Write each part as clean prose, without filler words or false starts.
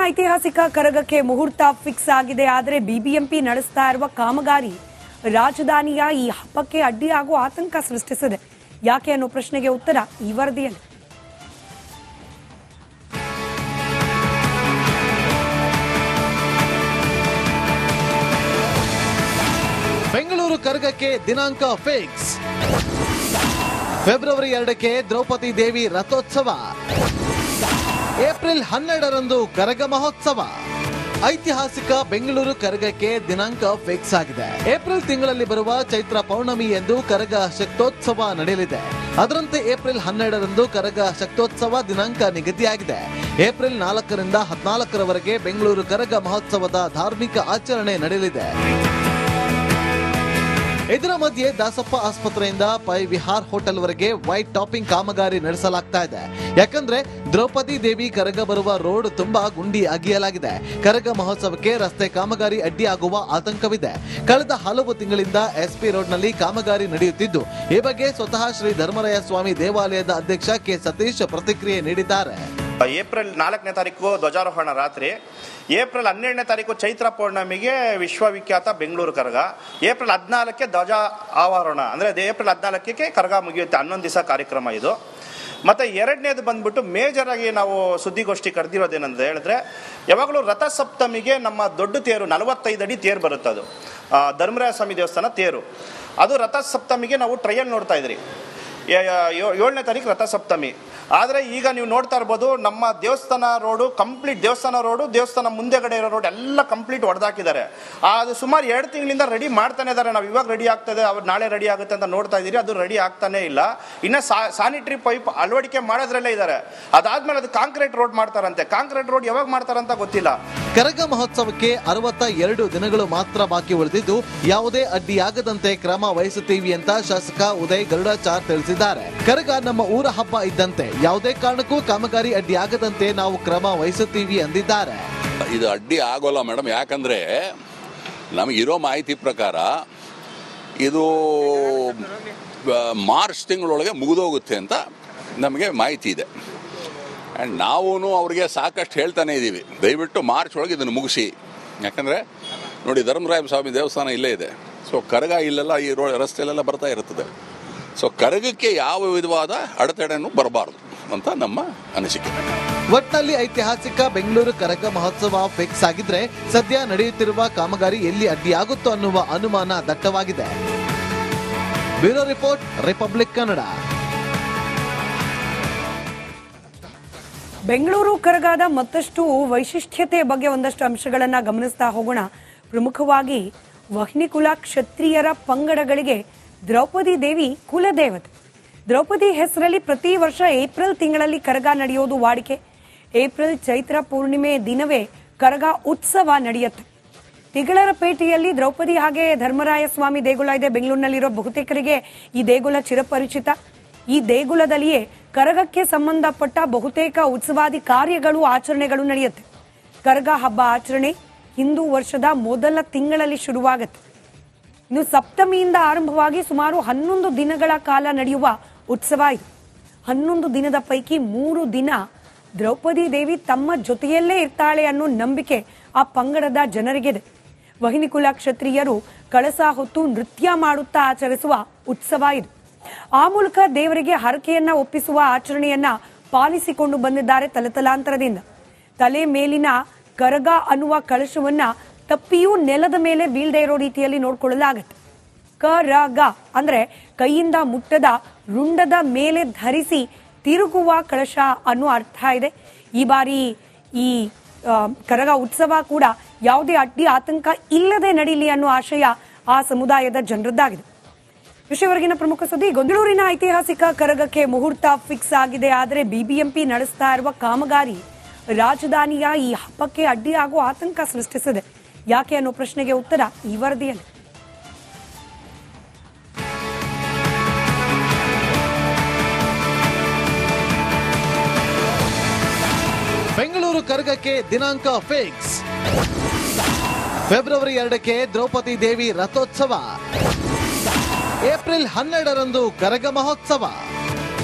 ಐತಿಹಾಸಿಕ ಕರಗಕ್ಕೆ ಮುಹೂರ್ತ ಫಿಕ್ಸ್ ಆಗಿದೆ. ಆದರೆ ಬಿಬಿಎಂಪಿ ನಡೆಸ್ತಾ ಇರುವ ಕಾಮಗಾರಿ ರಾಜಧಾನಿಯ ಈ ಹಬ್ಬಕ್ಕೆ ಅಡ್ಡಿಯಾಗುವ ಆತಂಕ ಸೃಷ್ಟಿಸಿದೆ. ಯಾಕೆ ಅನ್ನೋ ಪ್ರಶ್ನೆಗೆ ಉತ್ತರ ಈ ವರದಿಯಲ್ಲಿ. ಬೆಂಗಳೂರು ಕರಗಕ್ಕೆ ದಿನಾಂಕ ಫಿಕ್ಸ್. ಫೆಬ್ರವರಿ 2ಕ್ಕೆ ದ್ರೌಪದಿ ದೇವಿ ರಥೋತ್ಸವ, ಏಪ್ರಿಲ್ 12ರಂದು ಕರಗ ಮಹೋತ್ಸವ. ಐತಿಹಾಸಿಕ ಬೆಂಗಳೂರು ಕರಗಕ್ಕೆ ದಿನಾಂಕ ಫಿಕ್ಸ್ ಆಗಿದೆ. ಏಪ್ರಿಲ್ ತಿಂಗಳಲ್ಲಿ ಬರುವ ಚೈತ್ರ ಪೌರ್ಣಮಿ ಎಂದು ಕರಗ ಶಕ್ತೋತ್ಸವ ನಡೆಯಲಿದೆ. ಅದರಂತೆ ಏಪ್ರಿಲ್ 12ರಂದು ಕರಗ ಶಕ್ತೋತ್ಸವ ದಿನಾಂಕ ನಿಗದಿಯಾಗಿದೆ. ಏಪ್ರಿಲ್ 4ರಿಂದ 14ರವರೆಗೆ ಬೆಂಗಳೂರು ಕರಗ ಮಹೋತ್ಸವದ ಧಾರ್ಮಿಕ ಆಚರಣೆ ನಡೆಯಲಿದೆ. ಇದರ ಮಧ್ಯೆ ದಾಸಪ್ಪ ಆಸ್ಪತ್ರೆಯಿಂದ ಪೈ ವಿಹಾರ್ ಹೋಟೆಲ್ ವರೆಗೆ ವೈಟ್ ಟಾಪಿಂಗ್ ಕಾಮಗಾರಿ ನಡೆಸಲಾಗ್ತಾ ಇದೆ. ಯಾಕಂದ್ರೆ ದ್ರೌಪದಿ ದೇವಿ ಕರಗ ಬರುವ ರೋಡ್ ತುಂಬಾ ಗುಂಡಿ ಅಗೆಯಲಾಗಿದೆ. ಕರಗ ಮಹೋತ್ಸವಕ್ಕೆ ರಸ್ತೆ ಕಾಮಗಾರಿ ಅಡ್ಡಿಯಾಗುವ ಆತಂಕವಿದೆ. ಕಳೆದ ಹಲವು ತಿಂಗಳಿಂದ ಎಸ್ಪಿ ರೋಡ್ನಲ್ಲಿ ಕಾಮಗಾರಿ ನಡೆಯುತ್ತಿದ್ದು, ಈ ಬಗ್ಗೆ ಸ್ವತಃ ಶ್ರೀ ಧರ್ಮರಾಯ ಸ್ವಾಮಿ ದೇವಾಲಯದ ಅಧ್ಯಕ್ಷ ಕೆ ಸತೀಶ್ ಪ್ರತಿಕ್ರಿಯೆ ನೀಡಿದ್ದಾರೆ. ಏಪ್ರಿಲ್ 4ನೇ ತಾರೀಕು ಧ್ವಜಾರೋಹಣ ರಾತ್ರಿ, ಏಪ್ರಿಲ್ 12ನೇ ತಾರೀಕು ಚೈತ್ರ ಪೌರ್ಣಮಿಗೆ ವಿಶ್ವವಿಖ್ಯಾತ ಬೆಂಗಳೂರು ಕರಗ, ಏಪ್ರಿಲ್ 14ಕ್ಕೆ ಧ್ವಜ ಆವರಣ, ಅಂದರೆ ಏಪ್ರಿಲ್ 14ಕ್ಕೆ ಕರಗ ಮುಗಿಯುತ್ತೆ. 11 ದಿವಸ ಕಾರ್ಯಕ್ರಮ ಇದು. ಮತ್ತು ಎರಡನೇದು ಬಂದ್ಬಿಟ್ಟು ಮೇಜರಾಗಿ ನಾವು ಸುದ್ದಿಗೋಷ್ಠಿ ಕರೆದಿರೋದೇನಂತ ಹೇಳಿದ್ರೆ, ಯಾವಾಗಲೂ ರಥಸಪ್ತಮಿಗೆ ನಮ್ಮ ದೊಡ್ಡ ತೇರು 45 ಅಡಿ ತೇರು ಬರುತ್ತೆ. ಅದು ಧರ್ಮರಾಯ ಸ್ವಾಮಿ ದೇವಸ್ಥಾನ ತೇರು. ಅದು ರಥಸಪ್ತಮಿಗೆ ನಾವು ಟ್ರಯಲ್ ನೋಡ್ತಾ ಇದ್ರಿ. 7ನೇ ತಾರೀಕು ರಥಸಪ್ತಮಿ. ಆದರೆ ಈಗ ನೀವು ನೋಡ್ತಾ ಇರ್ಬೋದು, ನಮ್ಮ ದೇವಸ್ಥಾನ ರೋಡು ಕಂಪ್ಲೀಟ್, ದೇವಸ್ಥಾನ ಮುಂದೆಗಡೆ ಇರೋ ರೋಡ್ ಎಲ್ಲ ಕಂಪ್ಲೀಟ್ ಹೊಡೆದಾಕಿದ್ದಾರೆ. ಅದು ಸುಮಾರು 2 ತಿಂಗಳಿಂದ ರೆಡಿ ಮಾಡ್ತಾನೆ ಇದ್ದಾರೆ. ನಾವು ಇವಾಗ ರೆಡಿ ಆಗ್ತದೆ, ಅವ್ರು ನಾಳೆ ರೆಡಿ ಆಗುತ್ತೆ ಅಂತ ನೋಡ್ತಾ ಇದ್ದೀರಿ. ಅದು ರೆಡಿ ಆಗ್ತಾನೆ ಇಲ್ಲ. ಇನ್ನು ಸ್ಯಾನಿಟರಿ ಪೈಪ್ ಅಳವಡಿಕೆ ಮಾಡೋದ್ರಲ್ಲೇ ಇದ್ದಾರೆ. ಅದಾದ್ಮೇಲೆ ಅದು ಕಾಂಕ್ರೀಟ್ ರೋಡ್ ಮಾಡ್ತಾರಂತೆ. ಕಾಂಕ್ರೀಟ್ ರೋಡ್ ಯಾವಾಗ ಮಾಡ್ತಾರಂತ ಗೊತ್ತಿಲ್ಲ. ಕರಗ ಮಹೋತ್ಸವಕ್ಕೆ 62 ದಿನಗಳು ಮಾತ್ರ ಬಾಕಿ ಉಳಿದಿದ್ದು, ಯಾವುದೇ ಅಡ್ಡಿಯಾಗದಂತೆ ಕ್ರಮ ವಹಿಸುತ್ತೀವಿ ಅಂತ ಶಾಸಕ ಉದಯ್ ಗರುಡಾಚಾರ್ ತಿಳಿಸಿದ್ದಾರೆ. ಕರಗ ನಮ್ಮ ಊರ ಹಬ್ಬ ಇದ್ದಂತೆ, ಯಾವುದೇ ಕಾರಣಕ್ಕೂ ಕಾಮಗಾರಿ ಅಡ್ಡಿ ಆಗದಂತೆ ನಾವು ಕ್ರಮ ವಹಿಸುತ್ತೀವಿ ಅಂದಿದ್ದಾರೆ. ಇದು ಅಡ್ಡಿ ಆಗೋಲ್ಲ ಮೇಡಮ್, ಯಾಕಂದ್ರೆ ನಮಗಿರೋ ಮಾಹಿತಿ ಪ್ರಕಾರ ಇದು ಮಾರ್ಚ್ ತಿಂಗಳೊಳಗೆ ಮುಗಿದೋಗುತ್ತೆ ಅಂತ ನಮಗೆ ಮಾಹಿತಿ ಇದೆ. ಆ್ಯಂಡ್ ನಾವೂ ಅವ್ರಿಗೆ ಸಾಕಷ್ಟು ಹೇಳ್ತಾನೆ ಇದ್ದೀವಿ, ದಯವಿಟ್ಟು ಮಾರ್ಚ್ ಒಳಗೆ ಇದನ್ನು ಮುಗಿಸಿ. ಯಾಕಂದರೆ ನೋಡಿ, ಧರ್ಮರಾಯ ಸ್ವಾಮಿ ದೇವಸ್ಥಾನ ಇಲ್ಲೇ ಇದೆ. ಸೊ ಕರಗ ಇಲ್ಲೆಲ್ಲ ಈ ರಸ್ತೆಯಲ್ಲೆಲ್ಲ ಬರ್ತಾ ಇರ್ತದೆ. ಸೊ ಕರಗಕ್ಕೆ ಯಾವ ವಿಧವಾದ ಅಡೆತಡೆನೂ ಬರಬಾರ್ದು ಅಂತ ನಮ್ಮ ಅನಿಸಿಕೆ. ಒಟ್ನಲ್ಲಿ ಐತಿಹಾಸಿಕ ಬೆಂಗಳೂರು ಕರಗ ಮಹೋತ್ಸವ ಫಿಕ್ಸ್ ಆಗಿದ್ರೆ, ಸದ್ಯ ನಡೆಯುತ್ತಿರುವ ಕಾಮಗಾರಿ ಎಲ್ಲಿ ಅಡ್ಡಿಯಾಗುತ್ತೋ ಅನ್ನುವ ಅನುಮಾನ ದಟ್ಟವಾಗಿದೆ. Bureau report, republic Kannada. Bengaluru ಕರಗದ ಮತ್ತಷ್ಟು ವೈಶಿಷ್ಟ್ಯತೆಯ ಬಗ್ಗೆ ಒಂದಷ್ಟು ಅಂಶಗಳನ್ನ ಗಮನಿಸ್ತಾ ಹೋಗೋಣ. ಪ್ರಮುಖವಾಗಿ ವಹ್ನಿಕುಲ ಕ್ಷತ್ರಿಯರ ಪಂಗಡಗಳಿಗೆ ದ್ರೌಪದಿ ದೇವಿ ಕುಲದೇವತೆ. ದ್ರೌಪದಿ ಹೆಸರಲ್ಲಿ ಪ್ರತಿ ವರ್ಷ ಏಪ್ರಿಲ್ ತಿಂಗಳಲ್ಲಿ ಕರಗ ನಡೆಯೋದು ವಾಡಿಕೆ. ಏಪ್ರಿಲ್ ಚೈತ್ರ ಪೂರ್ಣಿಮೆ ದಿನವೇ ಕರಗ ಉತ್ಸವ ನಡೆಯುತ್ತೆ. ತಿಗಳರಪೇಟೆಯಲ್ಲಿ ದ್ರೌಪದಿ ಹಾಗೆ ಧರ್ಮರಾಯ ಸ್ವಾಮಿ ದೇಗುಲ ಇದೆ. ಬೆಂಗಳೂರಿನಲ್ಲಿರೋ ಬಹುತೇಕರಿಗೆ ಈ ದೇಗುಲ ಚಿರಪರಿಚಿತ. ಈ ದೇಗುಲದಲ್ಲಿಯೇ ಕರಗಕ್ಕೆ ಸಂಬಂಧಪಟ್ಟ ಬಹುತೇಕ ಉತ್ಸವಾದಿ ಕಾರ್ಯಗಳು, ಆಚರಣೆಗಳು ನಡೆಯುತ್ತೆ. ಕರಗ ಹಬ್ಬ ಆಚರಣೆ ಹಿಂದೂ ವರ್ಷದ ಮೊದಲ ತಿಂಗಳಲ್ಲಿ ಶುರುವಾಗುತ್ತೆ. ಇನ್ನು ಸಪ್ತಮಿಯಿಂದ ಆರಂಭವಾಗಿ ಸುಮಾರು 11 ದಿನಗಳ ಕಾಲ ನಡೆಯುವ ಉತ್ಸವ ಇದು. 11 ದಿನದ ಪೈಕಿ 3 ದಿನ ದ್ರೌಪದಿ ದೇವಿ ತಮ್ಮ ಜೊತೆಯಲ್ಲೇ ಇರ್ತಾಳೆ ಅನ್ನೋ ನಂಬಿಕೆ ಆ ಪಂಗಡದ ಜನರಿಗಿದೆ. ವಹ್ನಿಕುಲ ಕ್ಷತ್ರಿಯರು ಕಳಸ ಹೊತ್ತು ನೃತ್ಯ ಮಾಡುತ್ತಾ ಆಚರಿಸುವ ಉತ್ಸವ ಇದು. ಆ ಮೂಲಕ ದೇವರಿಗೆ ಹರಕೆಯನ್ನ ಒಪ್ಪಿಸುವ ಆಚರಣೆಯನ್ನ ಪಾಲಿಸಿಕೊಂಡು ಬಂದಿದ್ದಾರೆ ತಲತಲಾಂತರದಿಂದ. ತಲೆ ಮೇಲಿನ ಕರಗ ಅನ್ನುವ ಕಳಶವನ್ನ ತಪ್ಪಿಯೂ ನೆಲದ ಮೇಲೆ ಬೀಳದೆ ಇರೋ ರೀತಿಯಲ್ಲಿ ನೋಡ್ಕೊಳ್ಳಲಾಗತ್ತೆ. ಕರಗ ಅಂದ್ರೆ ಕೈಯಿಂದ ಮುಟ್ಟದ ರುಂಡದ ಮೇಲೆ ಧರಿಸಿ ತಿರುಗುವ ಕಳಶ ಅನ್ನೋ ಅರ್ಥ ಇದೆ. ಈ ಬಾರಿ ಈ ಕರಗ ಉತ್ಸವ ಕೂಡ ಯಾವುದೇ ಅಡ್ಡಿ ಆತಂಕ ಇಲ್ಲದೆ ನಡೀಲಿ ಅನ್ನೋ ಆಶಯ ಆ ಸಮುದಾಯದ ಜನರದ್ದಾಗಿದೆ. ವಿಷಯವರೆಗಿನ ಪ್ರಮುಖ ಸುದ್ದಿ. ಬೆಂಗಳೂರಿನ ಐತಿಹಾಸಿಕ ಕರಗಕ್ಕೆ ಮುಹೂರ್ತ ಫಿಕ್ಸ್ ಆಗಿದೆ. ಆದರೆ ಬಿಬಿಎಂಪಿ ನಡೆಸ್ತಾ ಇರುವ ಕಾಮಗಾರಿ ರಾಜಧಾನಿಯ ಈ ಹಬ್ಬಕ್ಕೆ ಅಡ್ಡಿಯಾಗುವ ಆತಂಕ ಸೃಷ್ಟಿಸಿದೆ. ಯಾಕೆ ಅನ್ನೋ ಪ್ರಶ್ನೆಗೆ ಉತ್ತರ ಈ ವರದಿಯಲ್ಲಿ. ಬೆಂಗಳೂರು ಕರಗಕ್ಕೆ ದಿನಾಂಕ ಫಿಕ್ಸ್. ಫೆಬ್ರವರಿ 2ಕ್ಕೆ ದ್ರೌಪದಿ ದೇವಿ ರಥೋತ್ಸವ, ಏಪ್ರಿಲ್ 12ರಂದು ಕರಗ ಮಹೋತ್ಸವ.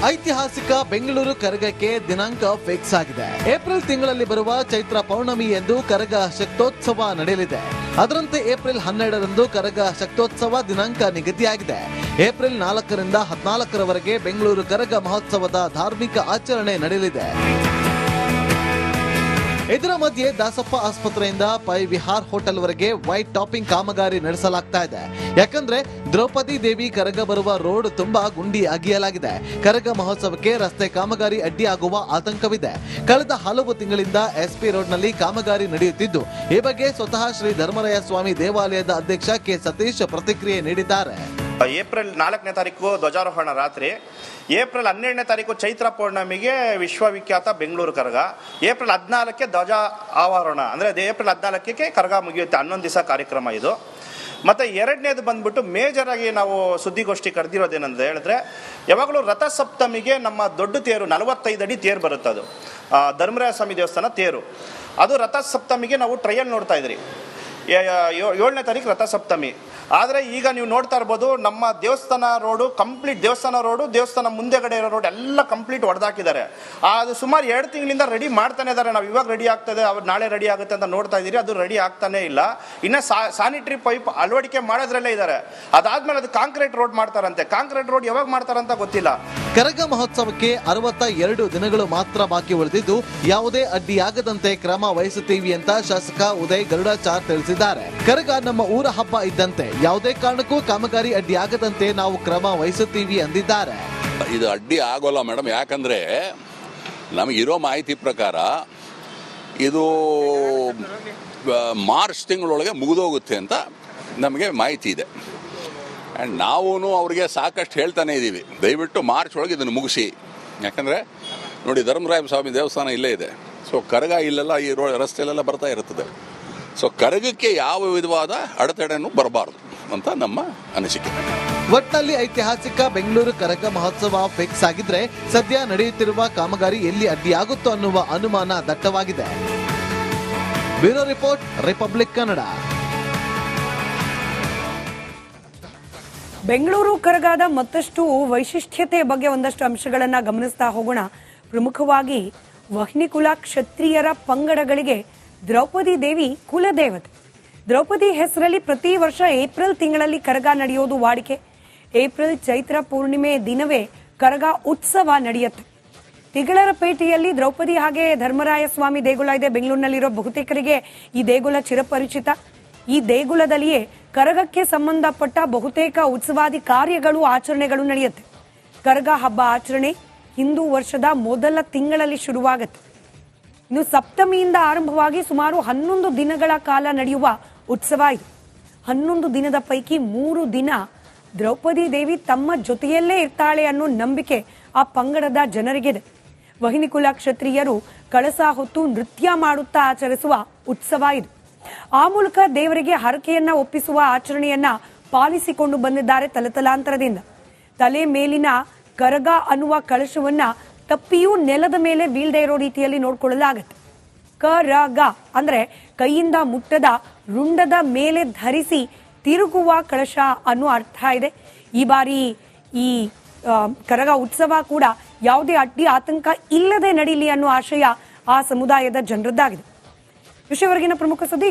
ಐತಿಹಾಸಿಕ ಬೆಂಗಳೂರು ಕರಗಕ್ಕೆ ದಿನಾಂಕ ಫಿಕ್ಸ್ ಆಗಿದೆ. ಏಪ್ರಿಲ್ ತಿಂಗಳಲ್ಲಿ ಬರುವ ಚೈತ್ರ ಪೌರ್ಣಮಿ ಎಂದು ಕರಗ ಶಕ್ತೋತ್ಸವ ನಡೆಯಲಿದೆ. ಅದರಂತೆ ಏಪ್ರಿಲ್ 12ರಂದು ಕರಗ ಶಕ್ತೋತ್ಸವ ದಿನಾಂಕ ನಿಗದಿಯಾಗಿದೆ. ಏಪ್ರಿಲ್ 4ರಿಂದ 14ರವರೆಗೆ ಬೆಂಗಳೂರು ಕರಗ ಮಹೋತ್ಸವದ ಧಾರ್ಮಿಕ ಆಚರಣೆ ನಡೆಯಲಿದೆ. ಇದರ ಮಧ್ಯೆ ದಾಸಪ್ಪ ಆಸ್ಪತ್ರೆಯಿಂದ ಪೈ ವಿಹಾರ್ ಹೋಟೆಲ್ ವರೆಗೆ ವೈಟ್ ಟಾಪಿಂಗ್ ಕಾಮಗಾರಿ ನಡೆಸಲಾಗ್ತಾ ಇದೆ. ಯಾಕಂದ್ರೆ ದ್ರೌಪದಿ ದೇವಿ ಕರಗ ಬರುವ ರೋಡ್ ತುಂಬಾ ಗುಂಡಿ ಅಗಿಯಲಾಗಿದೆ. ಕರಗ ಮಹೋತ್ಸವಕ್ಕೆ ರಸ್ತೆ ಕಾಮಗಾರಿ ಅಡ್ಡಿಯಾಗುವ ಆತಂಕವಿದೆ. ಕಳೆದ ಹಲವು ತಿಂಗಳಿಂದ ಎಸ್ಪಿ ರೋಡ್ನಲ್ಲಿ ಕಾಮಗಾರಿ ನಡೆಯುತ್ತಿದ್ದು, ಈ ಬಗ್ಗೆ ಸ್ವತಃ ಶ್ರೀ ಧರ್ಮರಾಯ ಸ್ವಾಮಿ ದೇವಾಲಯದ ಅಧ್ಯಕ್ಷ ಕೆ ಸತೀಶ್ ಪ್ರತಿಕ್ರಿಯೆ ನೀಡಿದ್ದಾರೆ. ಏಪ್ರಿಲ್ 4ನೇ ತಾರೀಕು ಧ್ವಜಾರೋಹಣ ರಾತ್ರಿ, ಏಪ್ರಿಲ್ 12ನೇ ತಾರೀಕು ಚೈತ್ರ ಪೌರ್ಣಮಿಗೆ ವಿಶ್ವವಿಖ್ಯಾತ ಬೆಂಗಳೂರು ಕರಗ, ಏಪ್ರಿಲ್ 14ಕ್ಕೆ ಧ್ವಜ ಆವರಣ, ಅಂದರೆ ಏಪ್ರಿಲ್ 14ಕ್ಕೆ ಕರಗ ಮುಗಿಯುತ್ತೆ. 11 ದಿವಸ ಕಾರ್ಯಕ್ರಮ ಇದು. ಮತ್ತು ಎರಡನೇದು ಬಂದ್ಬಿಟ್ಟು ಮೇಜರ್ ಆಗಿ ನಾವು ಸುದ್ದಿಗೋಷ್ಠಿ ಕರೆದಿರೋದೇನಂತ ಹೇಳಿದ್ರೆ, ಯಾವಾಗಲೂ ರಥಸಪ್ತಮಿಗೆ ನಮ್ಮ ದೊಡ್ಡ ತೇರು 45 ಅಡಿ ತೇರು ಬರುತ್ತೆ. ಅದು ಧರ್ಮರಾಯ ಸ್ವಾಮಿ ದೇವಸ್ಥಾನ ತೇರು. ಅದು ರಥಸಪ್ತಮಿಗೆ ನಾವು ಟ್ರಯಲ್ ನೋಡ್ತಾ ಇದ್ರಿ. 7ನೇ ತಾರೀಕು ರಥಸಪ್ತಮಿ. ಆದರೆ ಈಗ ನೀವು ನೋಡ್ತಾ ಇರ್ಬೋದು, ನಮ್ಮ ದೇವಸ್ಥಾನ ರೋಡು ಕಂಪ್ಲೀಟ್, ದೇವಸ್ಥಾನ ಮುಂದೆಗಡೆ ಇರೋ ರೋಡ್ ಎಲ್ಲ ಕಂಪ್ಲೀಟ್ ಹೊಡೆದಾಕಿದ್ದಾರೆ. ಅದು ಸುಮಾರು 2 ತಿಂಗಳಿಂದ ರೆಡಿ ಮಾಡ್ತಾನೆ ಇದ್ದಾರೆ. ನಾವು ಇವಾಗ ರೆಡಿ ಆಗ್ತದೆ, ಅವ್ರು ನಾಳೆ ರೆಡಿ ಆಗುತ್ತೆ ಅಂತ ನೋಡ್ತಾ ಇದ್ದೀರಿ. ಅದು ರೆಡಿ ಆಗ್ತಾನೆ ಇಲ್ಲ. ಇನ್ನು ಸ್ಯಾನಿಟರಿ ಪೈಪ್ ಅಳವಡಿಕೆ ಮಾಡೋದ್ರಲ್ಲೇ ಇದ್ದಾರೆ. ಅದಾದ್ಮೇಲೆ ಅದು ಕಾಂಕ್ರೀಟ್ ರೋಡ್ ಮಾಡ್ತಾರಂತೆ. ಕಾಂಕ್ರೀಟ್ ರೋಡ್ ಯಾವಾಗ ಮಾಡ್ತಾರಂತ ಗೊತ್ತಿಲ್ಲ. ಕರಗ ಮಹೋತ್ಸವಕ್ಕೆ 62 ದಿನಗಳು ಮಾತ್ರ ಬಾಕಿ ಉಳಿದಿದ್ದು, ಯಾವುದೇ ಅಡ್ಡಿಯಾಗದಂತೆ ಕ್ರಮ ವಹಿಸುತ್ತೀವಿ ಅಂತ ಶಾಸಕ ಉದಯ್ ಗರುಡಾಚಾರ್ ತಿಳಿಸಿದ್ದಾರೆ. ಕರಗ ನಮ್ಮ ಊರ ಹಬ್ಬ ಇದ್ದಂತೆ, ಯಾವುದೇ ಕಾರಣಕ್ಕೂ ಕಾಮಗಾರಿ ಅಡ್ಡಿಯಾಗದಂತೆ ನಾವು ಕ್ರಮ ವಹಿಸುತ್ತೀವಿ ಅಂದಿದ್ದಾರೆ. ಇದು ಅಡ್ಡಿ ಆಗೋಲ್ಲ ಮೇಡಮ್, ಯಾಕಂದ್ರೆ ನಮಗಿರೋ ಮಾಹಿತಿ ಪ್ರಕಾರ ಇದು ಮಾರ್ಚ್ ತಿಂಗಳೊಳಗೆ ಮುಗಿದೋಗುತ್ತೆ ಅಂತ ನಮಗೆ ಮಾಹಿತಿ ಇದೆ. ಆ್ಯಂಡ್ ನಾವೂ ಅವ್ರಿಗೆ ಸಾಕಷ್ಟು ಹೇಳ್ತಾನೆ ಇದ್ದೀವಿ, ದಯವಿಟ್ಟು ಮಾರ್ಚ್ ಒಳಗೆ ಇದನ್ನು ಮುಗಿಸಿ. ಯಾಕಂದರೆ ನೋಡಿ, ಧರ್ಮರಾಯ ಸ್ವಾಮಿ ದೇವಸ್ಥಾನ ಇಲ್ಲೇ ಇದೆ. ಸೊ ಕರಗ ಇಲ್ಲೆಲ್ಲ ಈ ರಸ್ತೆಯಲ್ಲೆಲ್ಲ ಬರ್ತಾ ಇರುತ್ತದೆ. ಸೊ ಕರಗಕ್ಕೆ ಯಾವ ವಿಧವಾದ ಅಡೆತಡೆನೂ ಬರಬಾರ್ದು ಅಂತ ನಮ್ಮ ಅನಿಸಿಕೆ. ಒಟ್ಟಿನಲ್ಲಿ ಐತಿಹಾಸಿಕ ಬೆಂಗಳೂರು ಕರಗ ಮಹೋತ್ಸವ ಫಿಕ್ಸ್ ಆಗಿದ್ರೆ, ಸದ್ಯ ನಡೆಯುತ್ತಿರುವ ಕಾಮಗಾರಿ ಎಲ್ಲಿ ಅಡ್ಡಿಯಾಗುತ್ತೋ ಅನ್ನುವ ಅನುಮಾನ ದಟ್ಟವಾಗಿದೆ. Bureau report, republic Kannada. Bengaluru ಕರಗದ ಮತ್ತಷ್ಟು ವೈಶಿಷ್ಟ್ಯತೆಯ ಬಗ್ಗೆ ಒಂದಷ್ಟು ಅಂಶಗಳನ್ನ ಗಮನಿಸ್ತಾ ಹೋಗೋಣ. ಪ್ರಮುಖವಾಗಿ ವಹ್ನಿಕುಲ ಕ್ಷತ್ರಿಯರ ಪಂಗಡಗಳಿಗೆ ದ್ರೌಪದಿ ದೇವಿ ಕುಲದೇವತೆ. ದ್ರೌಪದಿ ಹೆಸರಲ್ಲಿ ಪ್ರತಿ ವರ್ಷ ಏಪ್ರಿಲ್ ತಿಂಗಳಲ್ಲಿ ಕರಗ ನಡೆಯೋದು ವಾಡಿಕೆ. ಏಪ್ರಿಲ್ ಚೈತ್ರ ಪೂರ್ಣಿಮೆ ದಿನವೇ ಕರಗ ಉತ್ಸವ ನಡೆಯುತ್ತೆ. ತಿಗಳರಪೇಟೆಯಲ್ಲಿ ದ್ರೌಪದಿ ಹಾಗೆ ಧರ್ಮರಾಯ ಸ್ವಾಮಿ ದೇಗುಲ ಇದೆ. ಬೆಂಗಳೂರಿನಲ್ಲಿರೋ ಬಹುತೇಕರಿಗೆ ಈ ದೇಗುಲ ಚಿರಪರಿಚಿತ. ಈ ದೇಗುಲದಲ್ಲಿಯೇ ಕರಗಕ್ಕೆ ಸಂಬಂಧಪಟ್ಟ ಬಹುತೇಕ ಉತ್ಸವಾದಿ ಕಾರ್ಯಗಳು, ಆಚರಣೆಗಳು ನಡೆಯುತ್ತೆ. ಕರಗ ಹಬ್ಬ ಆಚರಣೆ ಹಿಂದೂ ವರ್ಷದ ಮೊದಲ ತಿಂಗಳಲ್ಲಿ ಶುರುವಾಗುತ್ತೆ. ಇನ್ನು ಸಪ್ತಮಿಯಿಂದ ಆರಂಭವಾಗಿ ಸುಮಾರು 11 ದಿನಗಳ ಕಾಲ ನಡೆಯುವ ಉತ್ಸವ ಇದು. 11 ದಿನದ ಪೈಕಿ 3 ದಿನ ದ್ರೌಪದಿ ದೇವಿ ತಮ್ಮ ಜೊತೆಯಲ್ಲೇ ಇರ್ತಾಳೆ ಅನ್ನೋ ನಂಬಿಕೆ ಆ ಪಂಗಡದ ಜನರಿಗಿದೆ. ವಹ್ನಿಕುಲ ಕ್ಷತ್ರಿಯರು ಕಳಸ ಹೊತ್ತು ನೃತ್ಯ ಮಾಡುತ್ತಾ ಆಚರಿಸುವ ಉತ್ಸವ ಇದು. ಆ ಮೂಲಕ ದೇವರಿಗೆ ಹರಕೆಯನ್ನ ಒಪ್ಪಿಸುವ ಆಚರಣೆಯನ್ನ ಪಾಲಿಸಿಕೊಂಡು ಬಂದಿದ್ದಾರೆ ತಲತಲಾಂತರದಿಂದ. ತಲೆ ಮೇಲಿನ ಕರಗ ಅನ್ನುವ ಕಳಶವನ್ನ ತಪ್ಪಿಯೂ ನೆಲದ ಮೇಲೆ ಬೀಳದೆ ಇರೋ ರೀತಿಯಲ್ಲಿ ನೋಡ್ಕೊಳ್ಳಲಾಗತ್ತೆ. ಕರಗ ಅಂದ್ರೆ ಕೈಯಿಂದ ಮುಟ್ಟದ ರುಂಡದ ಮೇಲೆ ಧರಿಸಿ ತಿರುಗುವ ಕಳಶ ಅನ್ನೋ ಅರ್ಥ ಇದೆ. ಈ ಬಾರಿ ಈ ಕರಗ ಉತ್ಸವ ಕೂಡ ಯಾವುದೇ ಅಡ್ಡಿ ಆತಂಕ ಇಲ್ಲದೆ ನಡೀಲಿ ಅನ್ನೋ ಆಶಯ ಆ ಸಮುದಾಯದ ಜನರದ್ದಾಗಿದೆ. ವಿಷಯವರೆಗಿನ ಪ್ರಮುಖ ಸುದ್ದಿ.